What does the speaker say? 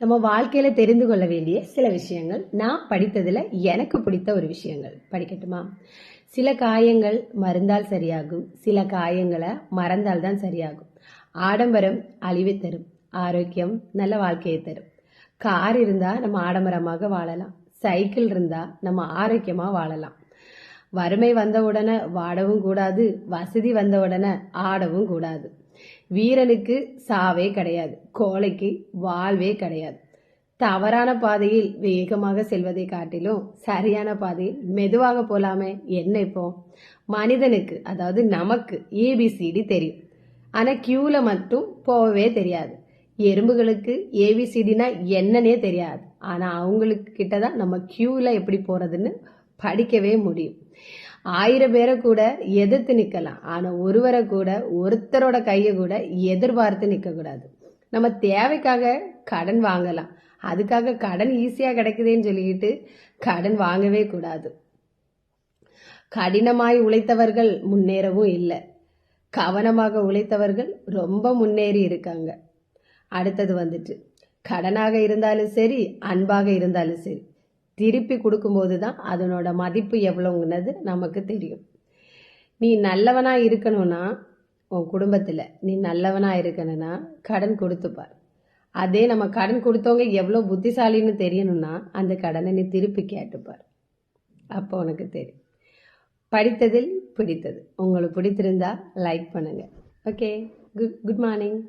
நம்ம வாழ்க்கையில தெரிந்து கொள்ள வேண்டிய சில விஷயங்கள். நான் படித்ததுல எனக்கு பிடித்த ஒரு விஷயங்கள் படிக்கட்டுமா? சில காயங்கள் மருந்தால் சரியாகும், சில காயங்களை மறந்தால் தான் சரியாகும். ஆடம்பரம் அழிவை தரும், ஆரோக்கியம் நல்ல வாழ்க்கையை தரும். கார் இருந்தா நம்ம ஆடம்பரமாக வாழலாம், சைக்கிள் இருந்தா நம்ம ஆரோக்கியமா வாழலாம். வறுமை வந்த உடனே வாடவும் கூடாது, வசதி வந்த உடனே ஆடவும் கூடாது. வீரனுக்கு சாவே கிடையாது, கோழைக்கு வாழ்வே கிடையாது. தவறான பாதையில் வேகமாக செல்வதை காட்டிலும் சரியான பாதையில் மெதுவாக போலாமே. என்ன இப்போ மனிதனுக்கு, அதாவது நமக்கு ஏபிசிடி தெரியும், ஆனா கியூல மட்டும் போகவே தெரியாது. எறும்புகளுக்கு ஏபிசிடினா என்னன்னே தெரியாது, ஆனா அவங்களுக்கு கிட்டதான் நம்ம கியூல எப்படி போறதுன்னு படிக்கவே முடியும். 1000 பேரை கூட எதிர்த்து நிக்கலாம், ஆனா ஒருவரை கூட, ஒருத்தரோட கையை கூட எதிர்பார்த்து நிக்க கூடாது. நம்ம தேவைக்காக கடன் வாங்கலாம், அதுக்காக கடன் ஈஸியா கிடைக்குதுன்னு சொல்லிக்கிட்டு கடன் வாங்கவே கூடாது. கடினமாய் உழைத்தவர்கள் முன்னேறவும் இல்லை, கவனமாக உழைத்தவர்கள் ரொம்ப முன்னேறி இருக்காங்க. அடுத்தது வந்துட்டு, கடனாக இருந்தாலும் சரி, அன்பாக இருந்தாலும் சரி, திருப்பி கொடுக்கும்போது தான் அதனோட மதிப்பு எவ்வளோங்கிறது நமக்கு தெரியும். நீ நல்லவனா இருக்கணும்னா, உன் குடும்பத்தில் நீ நல்லவனா இருக்கணும்னா கடன் கொடுத்துப்பார். அதே நம்ம கடன் கொடுத்தவங்க எவ்வளோ புத்திசாலின்னு தெரியணும்னா அந்த கடனை நீ திருப்பி கேட்டுப்பார். அப்போ உனக்கு தெரியும். படித்ததில் பிடித்தது உங்களுக்கு பிடித்திருந்தா லைக் பண்ணுங்க. Okay, good morning.